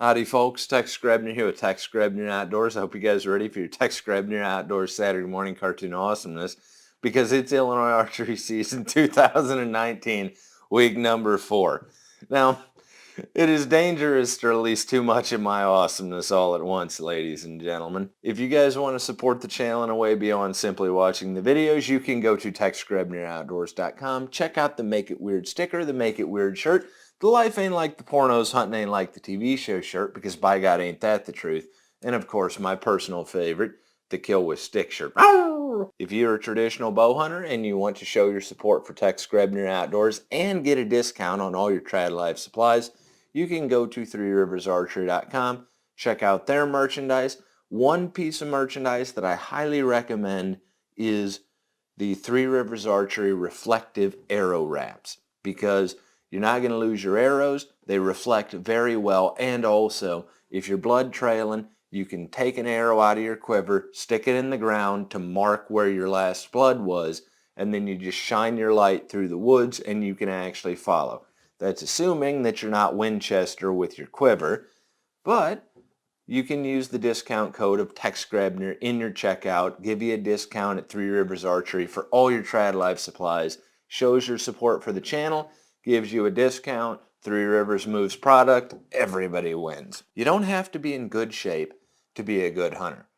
Howdy folks, Tex Grebner here with Tex Grebner Outdoors. I hope you guys are ready for your Tex Grebner Outdoors Saturday morning cartoon awesomeness because it's Illinois Archery season 2019, week number 4. Now, it is dangerous to release too much of my awesomeness all at once, ladies and gentlemen. If you guys want to support the channel in a way beyond simply watching the videos, you can go to TexGrebnerOutdoors.com, check out the Make It Weird sticker, the Make It Weird shirt, the Life Ain't Like the Pornos, Hunting Ain't Like the TV Show shirt, because by God ain't that the truth, and of course my personal favorite, the Kill with Stick shirt. If you're a traditional bow hunter and you want to show your support for Tex Grebner Outdoors and get a discount on all your trad life supplies, you can go to threeriversarchery.com, check out their merchandise. One piece of merchandise that I highly recommend is the Three Rivers Archery reflective arrow wraps, because you're not going to lose your arrows. They reflect very well, and also if you're blood trailing, you can take an arrow out of your quiver, stick it in the ground to mark where your last blood was, and then you just shine your light through the woods and you can actually follow. That's assuming that you're not Winchester with your quiver, but you can use the discount code of Tex Grebner in your checkout, give you a discount at Three Rivers Archery for all your trad life supplies, shows your support for the channel, gives you a discount, Three Rivers moves product, everybody wins. You don't have to be in good shape to be a good hunter,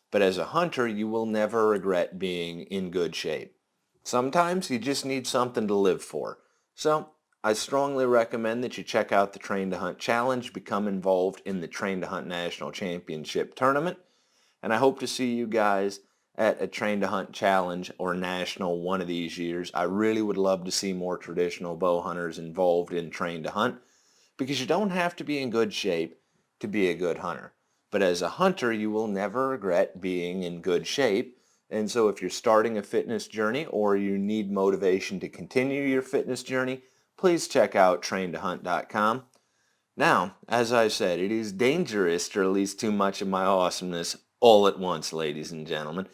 but as a hunter you will never regret being in good shape. Sometimes you just need something to live for. So I strongly recommend that you check out the Train to Hunt Challenge, become involved in the Train to Hunt National Championship Tournament, and I hope to see you guys at a Train to Hunt Challenge or National one of these years. I really would love to see more traditional bow hunters involved in Train to Hunt, because you don't have to be in good shape to be a good hunter. But as a hunter, you will never regret being in good shape. And so if you're starting a fitness journey or you need motivation to continue your fitness journey, please check out traintohunt.com. Now, as I said, it is dangerous to release too much of my awesomeness all at once, ladies and gentlemen.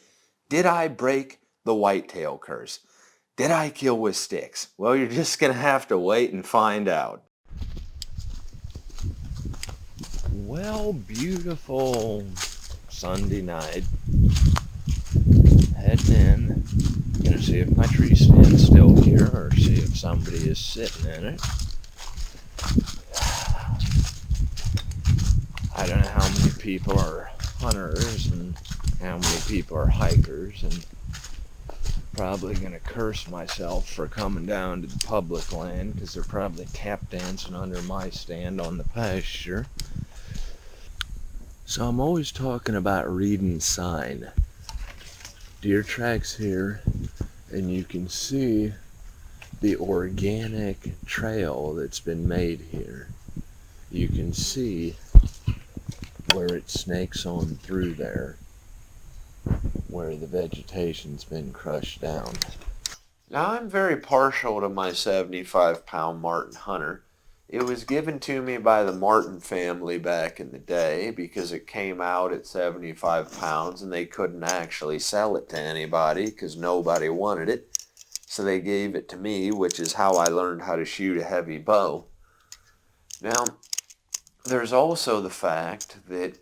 Did I break the whitetail curse? Did I kill with sticks? Well, you're just going to have to wait and find out. Well, beautiful Sunday night. Heading in. Gonna see if my tree stand's still here or see if somebody is sitting in it. I don't know how many people are hunters and how many people are hikers, and probably gonna curse myself for coming down to the public land because they're probably tap dancing under my stand on the pasture. So I'm always talking about reading sign. Deer tracks here, and you can see the organic trail that's been made here. You can see where it snakes on through there, where the vegetation's been crushed down. Now, I'm very partial to my 75-pound Martin Hunter. It was given to me by the Martin family back in the day because it came out at 75 pounds and they couldn't actually sell it to anybody because nobody wanted it. So they gave it to me, which is how I learned how to shoot a heavy bow. Now, there's also the fact that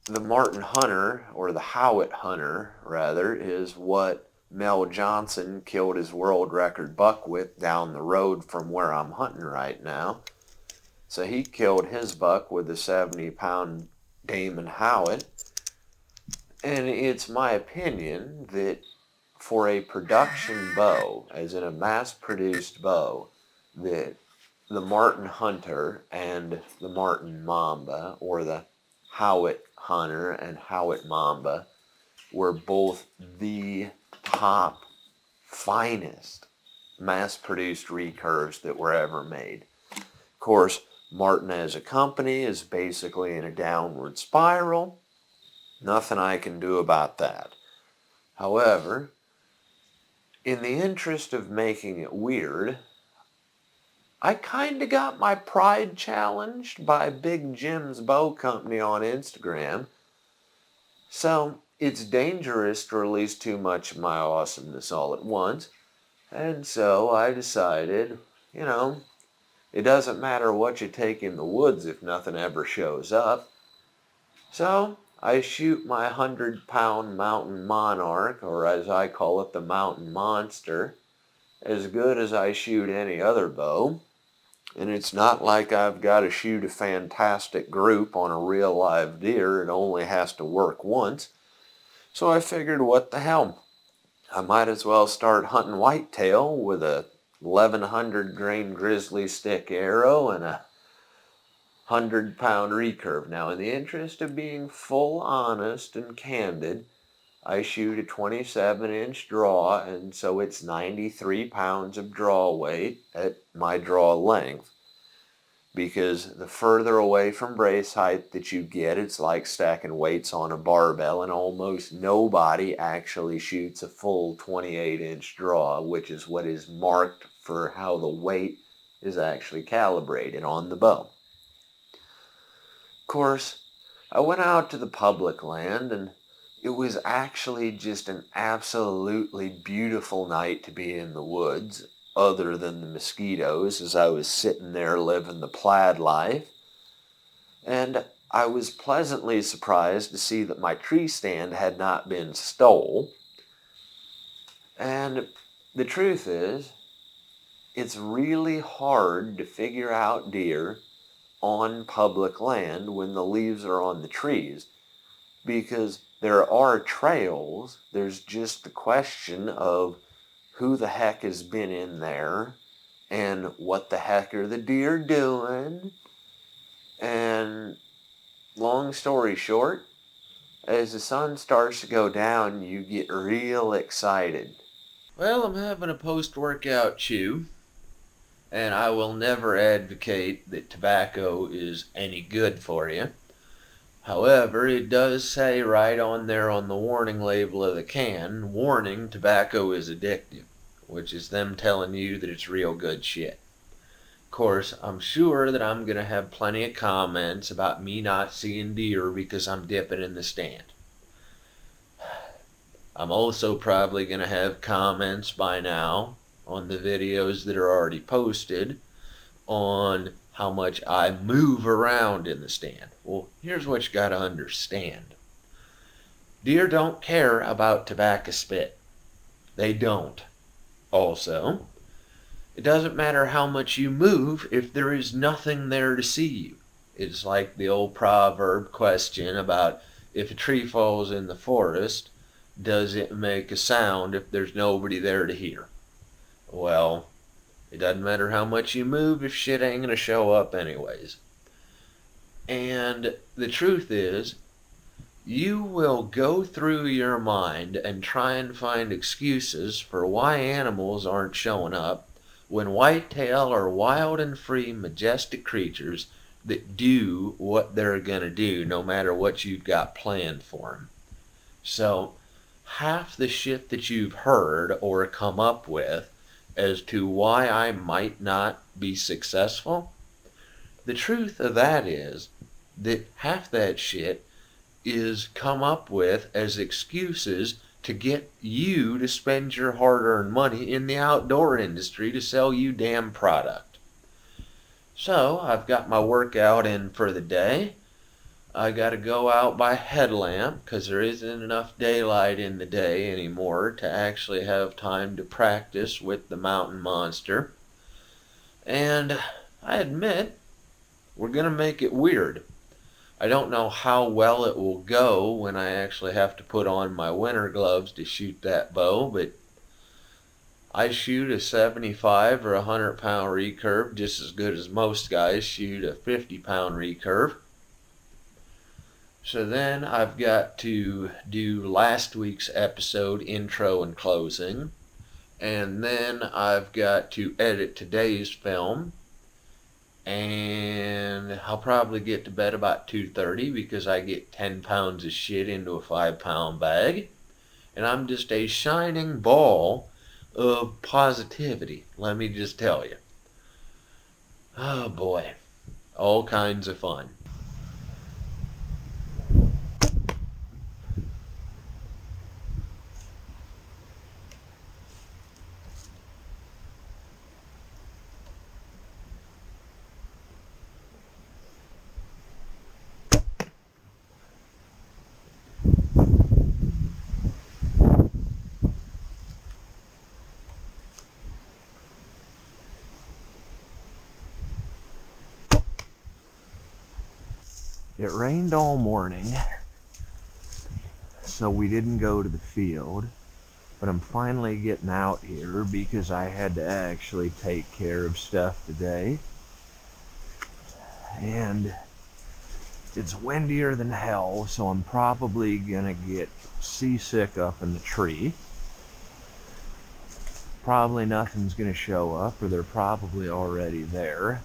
the Martin Hunter, or the Howitt Hunter, rather, is what Mel Johnson killed his world record buck with down the road from where I'm hunting right now. So he killed his buck with a 70-pound Damon Howitt. And it's my opinion that for a production bow, as in a mass-produced bow, that the Martin Hunter and the Martin Mamba, or the Howitt Hunter and Howitt Mamba, were both the top, finest mass-produced recurves that were ever made. Of course, Martin as a company is basically in a downward spiral. Nothing I can do about that. However, in the interest of making it weird, I kind of got my pride challenged by Big Jim's Bow Company on Instagram. So it's dangerous to release too much of my awesomeness all at once. And so I decided, it doesn't matter what you take in the woods if nothing ever shows up. So I shoot my 100-pound mountain monarch, or as I call it, the mountain monster, as good as I shoot any other bow. And it's not like I've got to shoot a fantastic group on a real live deer. It only has to work once. So I figured, what the hell? I might as well start hunting whitetail with a 1100 grain grizzly stick arrow and a 100-pound recurve. Now, in the interest of being full honest and candid, I shoot a 27-inch draw, and so it's 93 pounds of draw weight at my draw length. Because the further away from brace height that you get, it's like stacking weights on a barbell, and almost nobody actually shoots a full 28-inch draw, which is what is marked for how the weight is actually calibrated on the bow. Of course, I went out to the public land, and it was actually just an absolutely beautiful night to be in the woods, other than the mosquitoes, as I was sitting there living the plaid life. And I was pleasantly surprised to see that my tree stand had not been stole. And the truth is, it's really hard to figure out deer on public land when the leaves are on the trees, because there are trails. There's just the question of who the heck has been in there and what the heck are the deer doing. And long story short, as the sun starts to go down, you get real excited. Well, I'm having a post-workout chew, and I will never advocate that tobacco is any good for you. However, it does say right on there on the warning label of the can, warning, tobacco is addictive, which is them telling you that it's real good shit. Of course, I'm sure that I'm going to have plenty of comments about me not seeing deer because I'm dipping in the stand. I'm also probably going to have comments by now on the videos that are already posted on how much I move around in the stand. Well, here's what you got to understand. Deer don't care about tobacco spit. They don't. Also, it doesn't matter how much you move if there is nothing there to see you. It's like the old proverb question about if a tree falls in the forest, does it make a sound if there's nobody there to hear? Well, it doesn't matter how much you move if shit ain't gonna show up anyways. And the truth is, you will go through your mind and try and find excuses for why animals aren't showing up when whitetail are wild and free, majestic creatures that do what they're gonna do no matter what you've got planned for them. So, half the shit that you've heard or come up with as to why I might not be successful, the truth of that is that half that shit is come up with as excuses to get you to spend your hard-earned money in the outdoor industry to sell you damn product. So, I've got my workout in for the day. I got to go out by headlamp because there isn't enough daylight in the day anymore to actually have time to practice with the mountain monster. And I admit, we're going to make it weird. I don't know how well it will go when I actually have to put on my winter gloves to shoot that bow, but I shoot a 75 or 100-pound recurve just as good as most guys shoot a 50-pound recurve. So then I've got to do last week's episode intro and closing, and then I've got to edit today's film, and I'll probably get to bed about 2:30 because I get 10 pounds of shit into a 5-pound bag, and I'm just a shining ball of positivity, let me just tell you. Oh boy, all kinds of fun. It rained all morning, so we didn't go to the field, but I'm finally getting out here because I had to actually take care of stuff today. And it's windier than hell, so I'm probably gonna get seasick up in the tree. Probably nothing's gonna show up, or they're probably already there.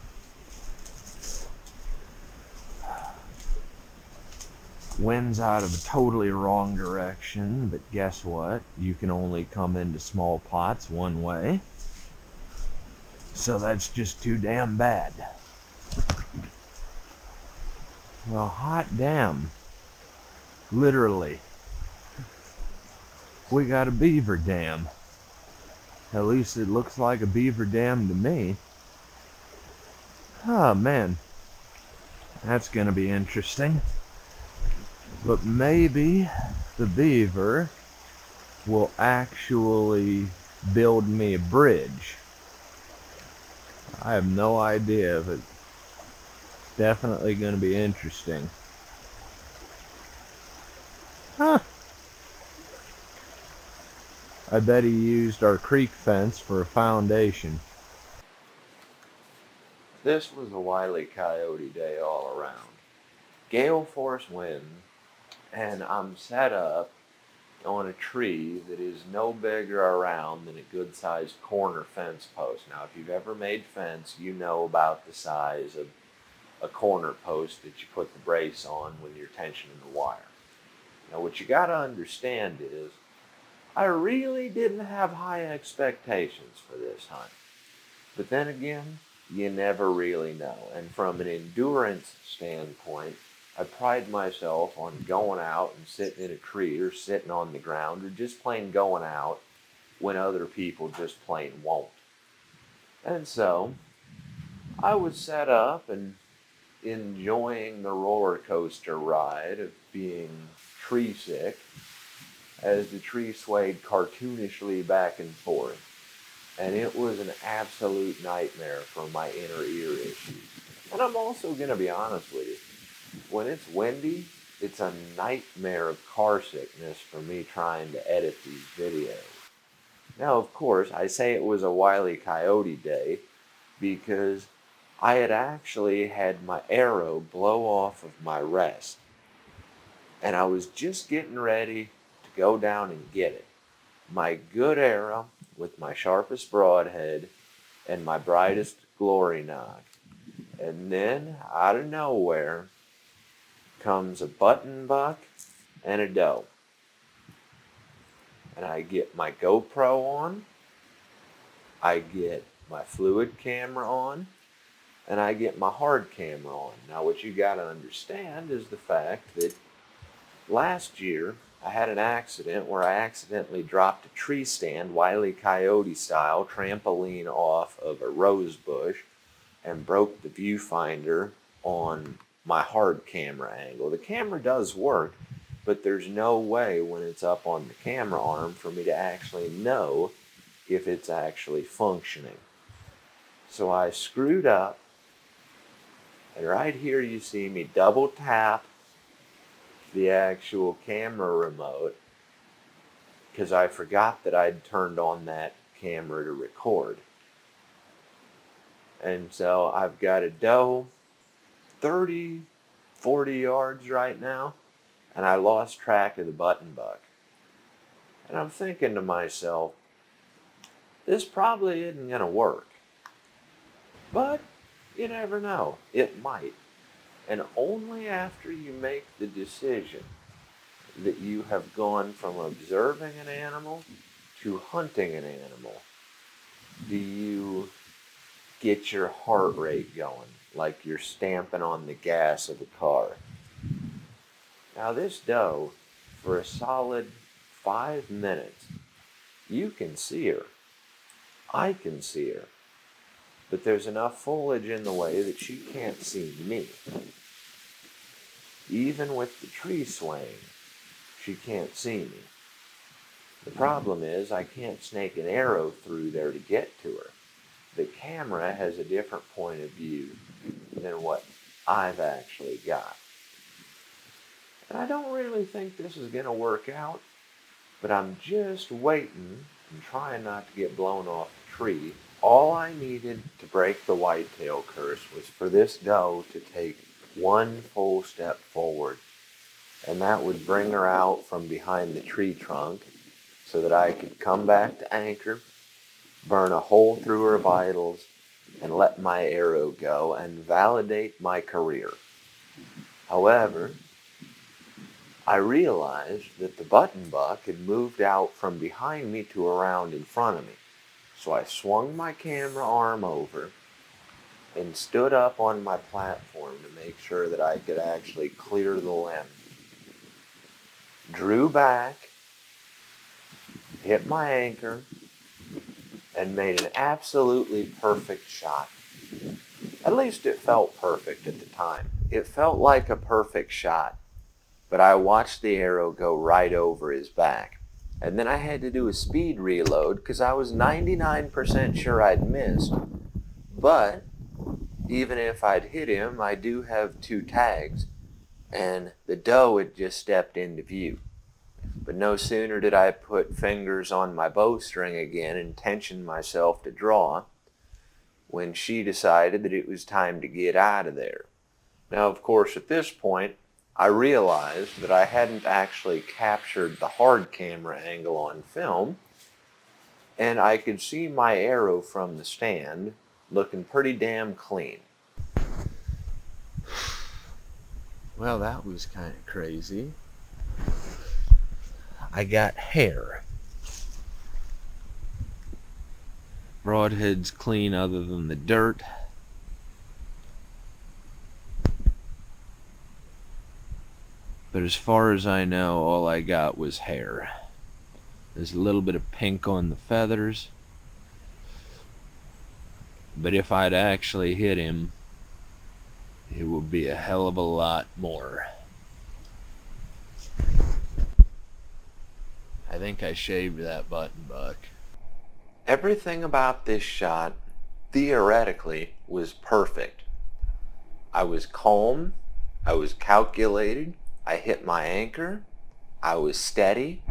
Wind's out of a totally wrong direction, but guess what? You can only come into small pots one way. So that's just too damn bad. Well, hot damn. Literally. We got a beaver dam. At least it looks like a beaver dam to me. Oh man. That's gonna be interesting. But maybe the beaver will actually build me a bridge. I have no idea, but it's definitely going to be interesting. Huh. I bet he used our creek fence for a foundation. This was a Wile E. Coyote day all around. Gale force wind, and I'm set up on a tree that is no bigger around than a good-sized corner fence post. Now, if you've ever made fence, you know about the size of a corner post that you put the brace on when you're tensioning the wire. Now, what you got to understand is, I really didn't have high expectations for this hunt. But then again, you never really know. And from an endurance standpoint, I pride myself on going out and sitting in a tree or sitting on the ground or just plain going out when other people just plain won't. And so I was set up and enjoying the roller coaster ride of being tree sick as the tree swayed cartoonishly back and forth. And it was an absolute nightmare for my inner ear issues. And I'm also going to be honest with you. When it's windy, it's a nightmare of car sickness for me trying to edit these videos. Now, of course, I say it was a Wile E. Coyote day because I had actually had my arrow blow off of my rest. And I was just getting ready to go down and get it. My good arrow with my sharpest broadhead and my brightest glory knock. And then, out of nowhere, comes a button buck and a doe. And I get my GoPro on, I get my fluid camera on, and I get my hard camera on. Now what you gotta understand is the fact that last year I had an accident where I accidentally dropped a tree stand, Wile E. Coyote style, trampoline off of a rose bush and broke the viewfinder on my hard camera angle. The camera does work, but there's no way when it's up on the camera arm for me to actually know if it's actually functioning. So I screwed up, and right here you see me double tap the actual camera remote because I forgot that I'd turned on that camera to record. And so I've got a doe 30, 40 yards right now, and I lost track of the button buck. And I'm thinking to myself, this probably isn't going to work. But you never know, it might. And only after you make the decision that you have gone from observing an animal to hunting an animal do you get your heart rate going, like you're stamping on the gas of a car. Now this doe, for a solid 5 minutes, you can see her. I can see her. But there's enough foliage in the way that she can't see me. Even with the tree swaying, she can't see me. The problem is I can't snake an arrow through there to get to her. The camera has a different point of view than what I've actually got. And I don't really think this is going to work out, but I'm just waiting and trying not to get blown off the tree. All I needed to break the whitetail curse was for this doe to take one full step forward, and that would bring her out from behind the tree trunk so that I could come back to anchor, burn a hole through her vitals, and let my arrow go and validate my career. However, I realized that the button buck had moved out from behind me to around in front of me. So I swung my camera arm over and stood up on my platform to make sure that I could actually clear the limb. Drew back, hit my anchor, and made an absolutely perfect shot. At least it felt perfect at the time. It felt like a perfect shot, but I watched the arrow go right over his back. And then I had to do a speed reload because I was 99% sure I'd missed. But even if I'd hit him, I do have 2 tags, and the doe had just stepped into view. But no sooner did I put fingers on my bowstring again and tension myself to draw when she decided that it was time to get out of there. Now, of course, at this point, I realized that I hadn't actually captured the hard camera angle on film, and I could see my arrow from the stand looking pretty damn clean. Well, that was kind of crazy. I got hair. Broadhead's clean other than the dirt. But as far as I know, all I got was hair. There's a little bit of pink on the feathers. But if I'd actually hit him, it would be a hell of a lot more. I think I shaved that button buck. Everything about this shot, theoretically, was perfect. I was calm. I was calculated. I hit my anchor. I was steady.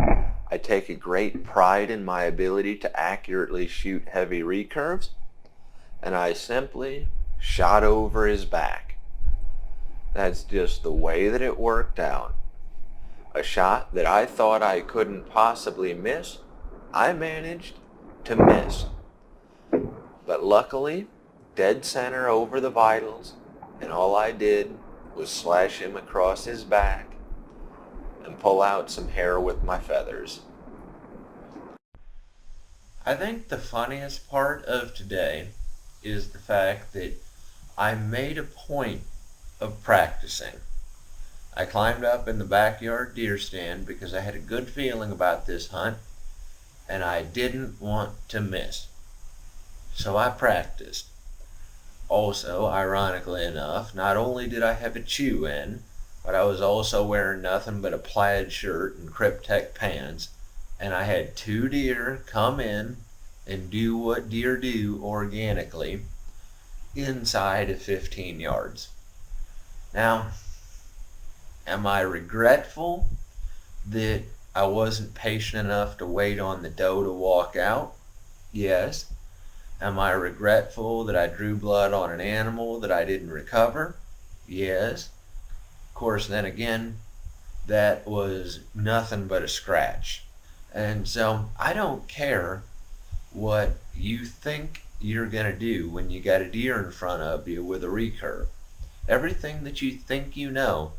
I take a great pride in my ability to accurately shoot heavy recurves. And I simply shot over his back. That's just the way that it worked out. A shot that I thought I couldn't possibly miss, I managed to miss. But luckily, dead center over the vitals, and all I did was slash him across his back and pull out some hair with my feathers. I think the funniest part of today is the fact that I made a point of practicing. I climbed up in the backyard deer stand because I had a good feeling about this hunt and I didn't want to miss. So I practiced. Also, ironically enough, not only did I have a chew in, but I was also wearing nothing but a plaid shirt and Kryptek pants, and I had 2 deer come in and do what deer do organically inside of 15 yards. Now, am I regretful that I wasn't patient enough to wait on the doe to walk out? Yes. Am I regretful that I drew blood on an animal that I didn't recover? Yes. Of course, then again, that was nothing but a scratch. And so I don't care what you think you're going to do when you got a deer in front of you with a recurve. Everything that you think you know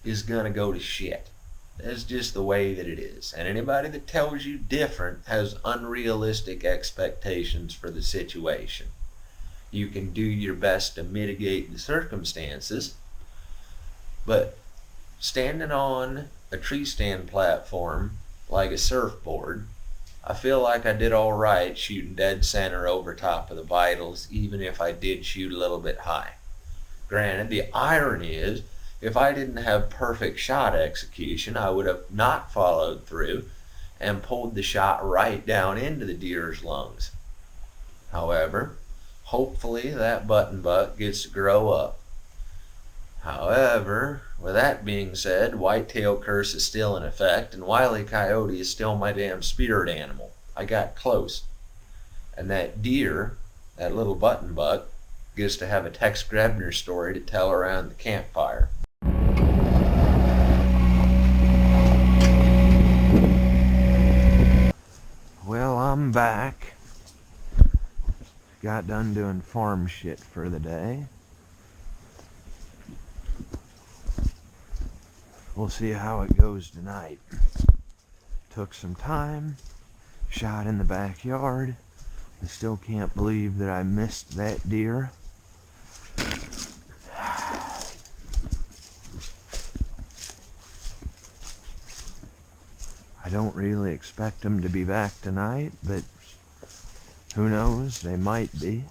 is going to go to shit. That's just the way that it is. And anybody that tells you different has unrealistic expectations for the situation. You can do your best to mitigate the circumstances, but standing on a tree stand platform like a surfboard, I feel like I did all right shooting dead center over top of the vitals, even if I did shoot a little bit high. Granted, the irony is, if I didn't have perfect shot execution, I would have not followed through and pulled the shot right down into the deer's lungs. However, hopefully that button buck gets to grow up. However, with With that being said, whitetail curse is still in effect, and Wile E. Coyote is still my damn spirit animal. I got close. And that deer, that little button buck, gets to have a Tex Grebner story to tell around the campfire. Well, I'm back. Got done doing farm shit for the day. We'll see how it goes tonight. Took some time, shot in the backyard. I still can't believe that I missed that deer. I don't really expect them to be back tonight, but who knows, they might be.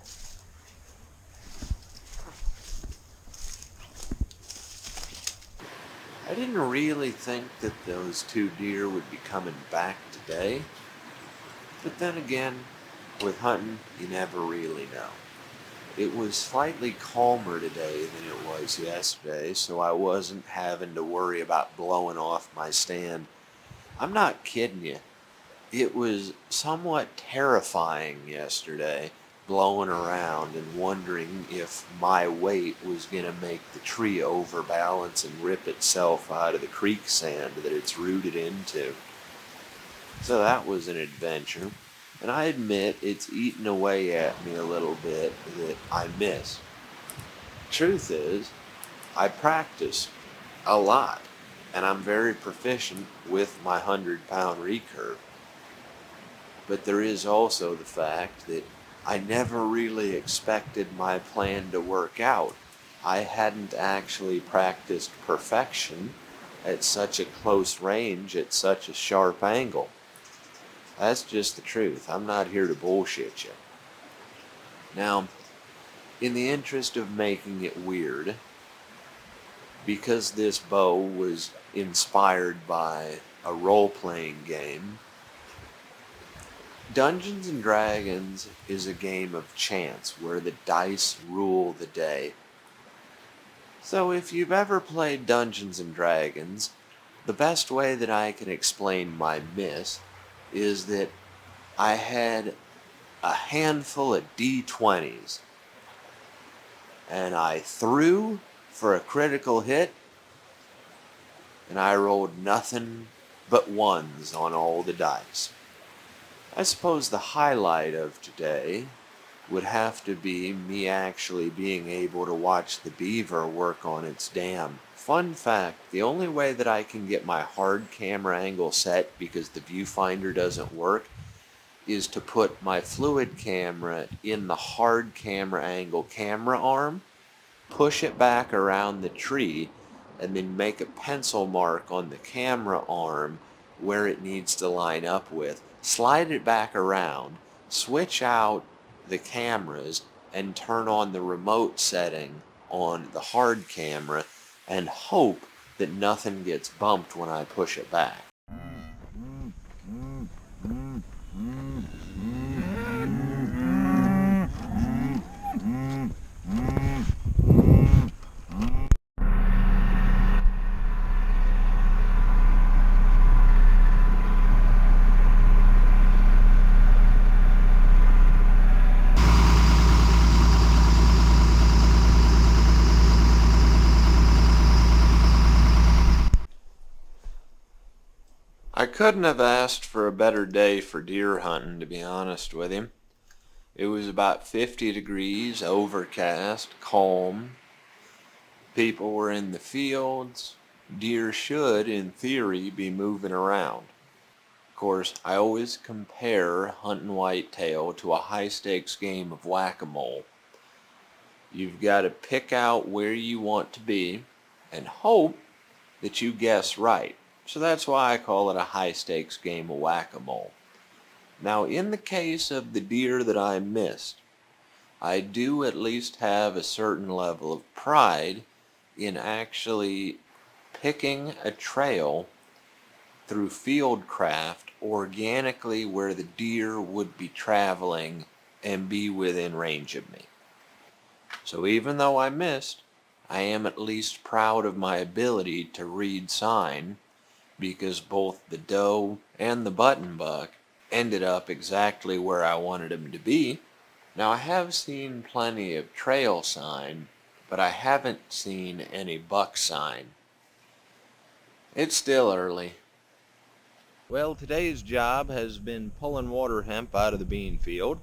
I didn't really think that those two deer would be coming back today, but then again, with hunting, you never really know. It was slightly calmer today than it was yesterday, so I wasn't having to worry about blowing off my stand. I'm not kidding you. It was somewhat terrifying yesterday, blowing around and wondering if my weight was going to make the tree overbalance and rip itself out of the creek sand that it's rooted into. So that was an adventure. And I admit it's eaten away at me a little bit that I miss. Truth is, I practice a lot, and I'm very proficient with my 100-pound recurve. But there is also the fact that I never really expected my plan to work out. I hadn't actually practiced perfection at such a close range, at such a sharp angle. That's just the truth. I'm not here to bullshit you. Now, in the interest of making it weird, because this bow was inspired by a role-playing game, Dungeons and Dragons is a game of chance where the dice rule the day. So if you've ever played Dungeons and Dragons, the best way that I can explain my miss is that I had a handful of D20s and I threw for a critical hit and I rolled nothing but ones on all the dice. I suppose the highlight of today would have to be me actually being able to watch the beaver work on its dam. Fun fact, the only way that I can get my hard camera angle set because the viewfinder doesn't work is to put my fluid camera in the hard camera angle camera arm, push it back around the tree, and then make a pencil mark on the camera arm where it needs to line up with. Slide it back around, switch out the cameras, and turn on the remote setting on the hard camera and hope that nothing gets bumped when I push it back. I couldn't have asked for a better day for deer hunting, to be honest with you. It was about 50 degrees, overcast, calm. People were in the fields. Deer should, in theory, be moving around. Of course, I always compare hunting whitetail to a high-stakes game of whack-a-mole. You've got to pick out where you want to be and hope that you guess right. So that's why I call it a high-stakes game of whack-a-mole. Now, in the case of the deer that I missed, I do at least have a certain level of pride in actually picking a trail through fieldcraft organically where the deer would be traveling and be within range of me. So even though I missed, I am at least proud of my ability to read sign, because both the doe and the button buck ended up exactly where I wanted them to be. Now, I have seen plenty of trail sign, but I haven't seen any buck sign. It's still early. Well, today's job has been pulling water hemp out of the bean field.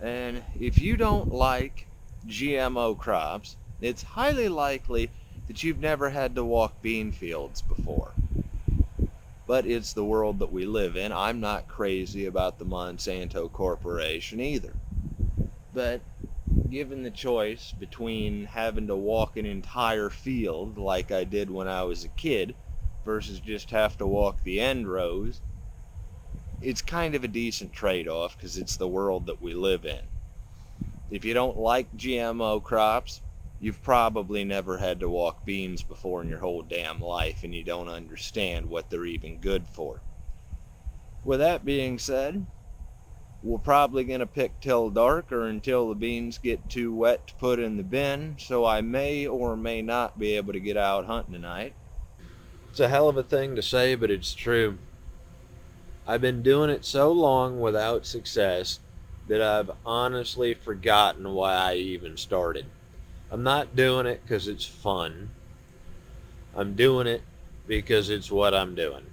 And if you don't like GMO crops, it's highly likely that you've never had to walk bean fields before. But it's the world that we live in. I'm not crazy about the Monsanto Corporation either. But given the choice between having to walk an entire field like I did when I was a kid versus just have to walk the end rows, it's kind of a decent trade-off because it's the world that we live in. If you don't like GMO crops, you've probably never had to walk beans before in your whole damn life, and you don't understand what they're even good for. With that being said, we're probably going to pick till dark or until the beans get too wet to put in the bin, so I may or may not be able to get out hunting tonight. It's a hell of a thing to say, but it's true. I've been doing it so long without success that I've honestly forgotten why I even started. I'm not doing it because it's fun. I'm doing it because it's what I'm doing.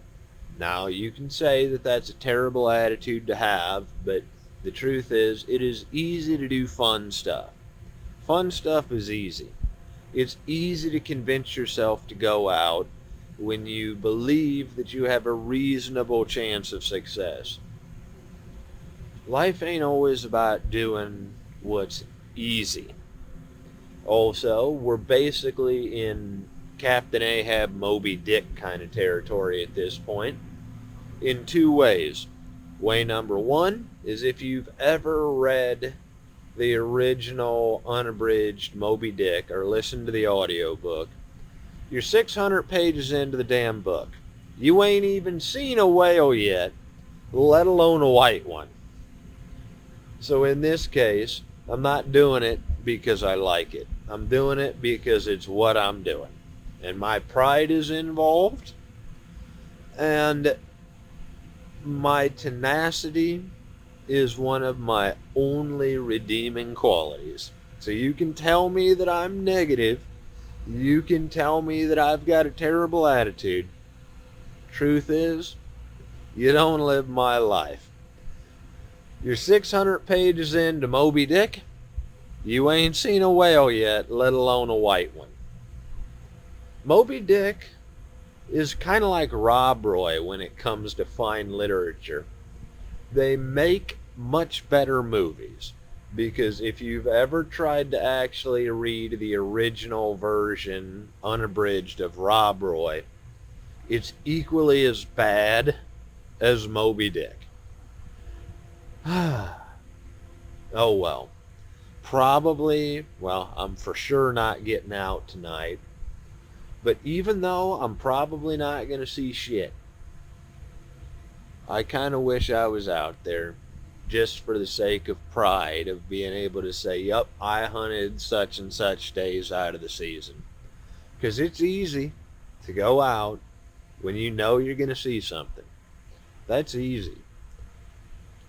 Now, you can say that that's a terrible attitude to have, but the truth is, it is easy to do fun stuff. Fun stuff is easy. It's easy to convince yourself to go out when you believe that you have a reasonable chance of success. Life ain't always about doing what's easy. Also, we're basically in Captain Ahab, Moby Dick kind of territory at this point in two ways. Way number one is if you've ever read the original unabridged Moby Dick or listened to the audiobook, you're 600 pages into the damn book. You ain't even seen a whale yet, let alone a white one. So in this case, I'm not doing it because I like it. I'm doing it because it's what I'm doing. And my pride is involved. And my tenacity is one of my only redeeming qualities. So you can tell me that I'm negative. You can tell me that I've got a terrible attitude. Truth is, you don't live my life. You're 600 pages into Moby Dick. You ain't seen a whale yet, let alone a white one. Moby Dick is kind of like Rob Roy when it comes to fine literature. They make much better movies, because if you've ever tried to actually read the original version, unabridged, of Rob Roy, it's equally as bad as Moby Dick. Oh well. Probably, I'm for sure not getting out tonight. But even though I'm probably not going to see shit, I kind of wish I was out there just for the sake of pride of being able to say, yup, I hunted such and such days out of the season. Because it's easy to go out when you know you're going to see something. That's easy.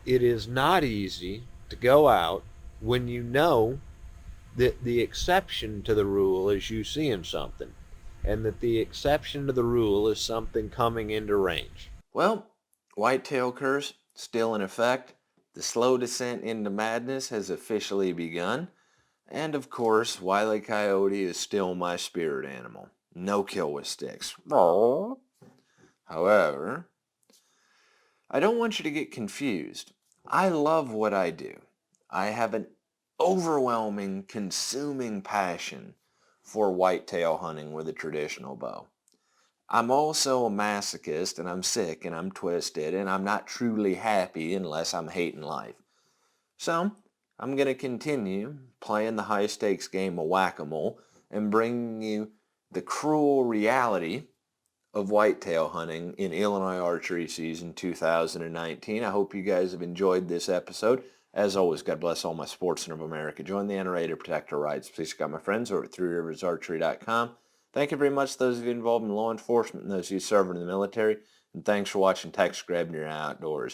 It is not easy to go out when you know that the exception to the rule is you seeing something, and that the exception to the rule is something coming into range. Well, whitetail curse still in effect. The slow descent into madness has officially begun. And of course, Wile E. Coyote is still my spirit animal. No kill with sticks. However, I don't want you to get confused. I love what I do. I have an overwhelming, consuming passion for whitetail hunting with a traditional bow. I'm also a masochist, and I'm sick, and I'm twisted, and I'm not truly happy unless I'm hating life. So, I'm going to continue playing the high-stakes game of whack-a-mole and bringing you the cruel reality of whitetail hunting in Illinois Archery season 2019. I hope you guys have enjoyed this episode. As always, God bless all my sportsmen of America. Join the NRA to protect our rights. Please check out my friends over at ThreeRiversArchery.com. Thank you very much to those of you involved in law enforcement and those of you serving in the military. And thanks for watching Tex Grebner Outdoors.